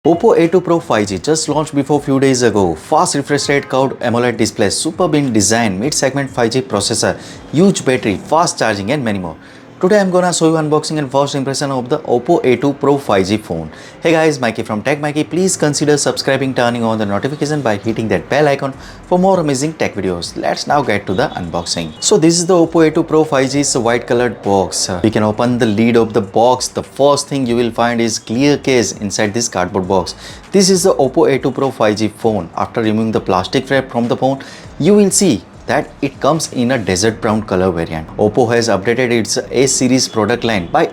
Oppo A2 Pro 5G just launched before few days ago. Fast refresh rate, curved AMOLED display, superb in design, mid-segment 5G processor, huge battery, fast charging and many more. Today I'm gonna show you unboxing and first impression of the Oppo A2 Pro 5G phone. Hey guys, Maiky from Tech Maiky. Please consider subscribing, turning on the notification by hitting that bell icon for more amazing tech videos. Let's now get to the unboxing. So this is the Oppo A2 Pro 5G's white colored box. We can open the lid of the box. The first thing you will find is clear case inside this cardboard box. This is the Oppo A2 Pro 5G phone. After removing the plastic wrap from the phone, you will see that it comes in a desert brown color variant. Oppo has updated its A series product line by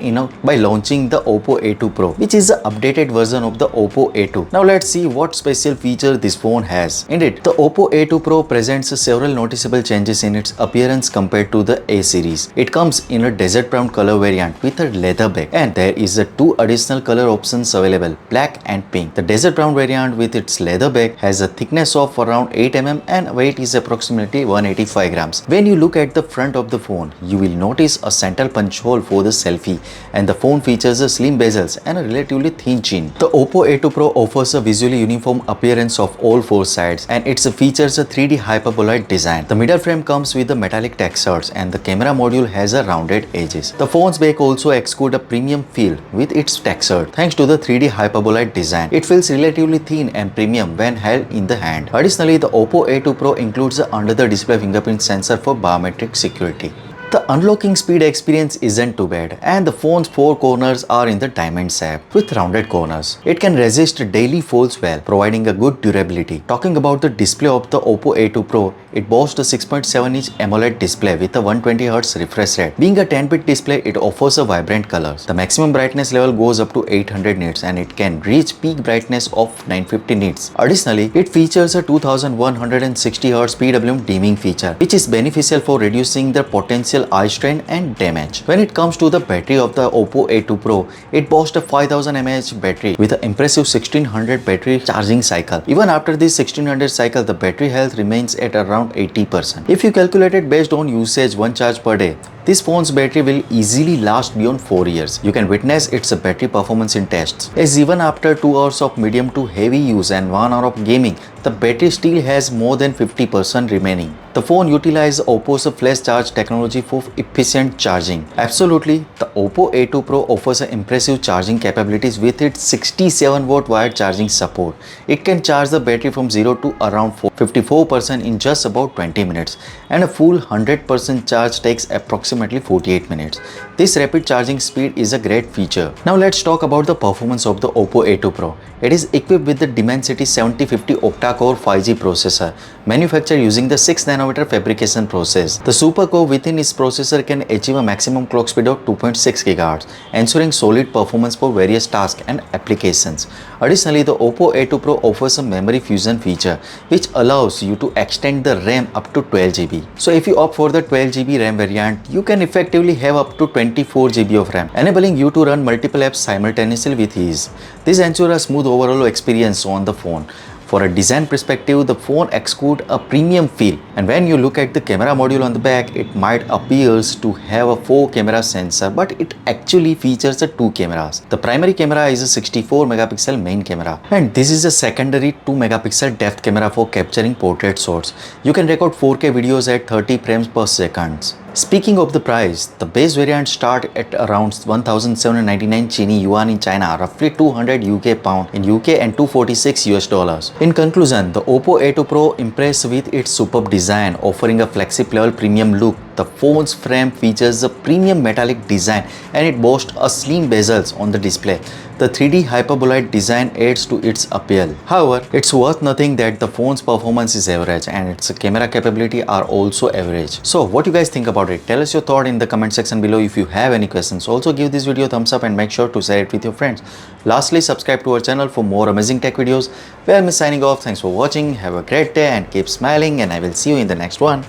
launching the Oppo A2 Pro, which is the updated version of the Oppo A2. Now let's see what special feature this phone has. Indeed, the Oppo A2 Pro presents several noticeable changes in its appearance compared to the A series. It comes in a desert brown color variant with a leather back, and there is two additional color options available, black and pink. The desert brown variant with its leather back has a thickness of around 8 mm and weight is approximately 185 grams. When you look at the front of the phone, you will notice a central punch hole for the selfie, and the phone features a slim bezels and a relatively thin chin. The Oppo A2 Pro offers a visually uniform appearance of all four sides, and it features a 3D hyperboloid design. The middle frame comes with the metallic textures, and the camera module has a rounded edges. The phone's back also exudes a premium feel with its texture. Thanks to the 3D hyperboloid design, it feels relatively thin and premium when held in the hand. Additionally, the Oppo A2 Pro includes the under-the-display fingerprint sensor for biometric security. The unlocking speed experience isn't too bad, and the phone's four corners are in the diamond shape with rounded corners. It can resist daily folds well, providing a good durability. Talking about the display of the Oppo A2 Pro, it boasts a 6.7-inch AMOLED display with a 120Hz refresh rate. Being a 10-bit display, it offers a vibrant colors. The maximum brightness level goes up to 800 nits, and it can reach peak brightness of 950 nits. Additionally, it features a 2160Hz PWM dimming feature, which is beneficial for reducing the potential eye strain and damage. When it comes to the battery of the Oppo A2 Pro, it boasts a 5000 mAh battery with an impressive 1600 battery charging cycle. Even after this 1600 cycle, the battery health remains at around 80%. If you calculate it based on usage, one charge per day, this phone's battery will easily last beyond 4 years. You can witness its battery performance in tests, as even after 2 hours of medium to heavy use and 1 hour of gaming, the battery still has more than 50% remaining. The phone utilizes Oppo's flash charge technology for efficient charging. Absolutely, the Oppo A2 Pro offers impressive charging capabilities with its 67-watt wired charging support. It can charge the battery from 0 to around 54% in just about 20 minutes, and a full 100% charge takes approximately 48 minutes. This rapid charging speed is a great feature. Now let's talk about the performance of the Oppo A2 Pro. It is equipped with the Dimensity 7050 octa-core 5G processor, manufactured using the 6nm fabrication process. The super core within its processor can achieve a maximum clock speed of 2.6 GHz, ensuring solid performance for various tasks and applications. Additionally, the Oppo A2 Pro offers a memory fusion feature, which allows you to extend the RAM up to 12 GB. So if you opt for the 12 GB RAM variant, you can effectively have up to 24 GB of RAM, enabling you to run multiple apps simultaneously with ease. This ensures a smooth overall experience on the phone. For a design perspective, the phone exudes a premium feel, and when you look at the camera module on the back, it might appear to have a 4-camera sensor, but it actually features 2 cameras. The primary camera is a 64-megapixel main camera, and this is a secondary 2-megapixel depth camera for capturing portrait shots. You can record 4K videos at 30 frames per second. Speaking of the price, the base variant starts at around 1799 Chinese yuan in China, roughly 200 UK pound in UK and 246 US dollars. In conclusion, the Oppo A2 Pro impresses with its superb design, offering a flagship level premium look. The phone's frame features a premium metallic design, and it boasts a slim bezels on the display. The 3D hyperboloid design adds to its appeal. However, it's worth noting that the phone's performance is average and its camera capability are also average. So what you guys think about it? Tell us your thought in the comment section below. If you have any questions, also give this video a thumbs up and make sure to share it with your friends. Lastly, subscribe to our channel for more amazing tech videos. Well, I'm signing off. Thanks for watching. Have a great day and keep smiling, and I will see you in the next one.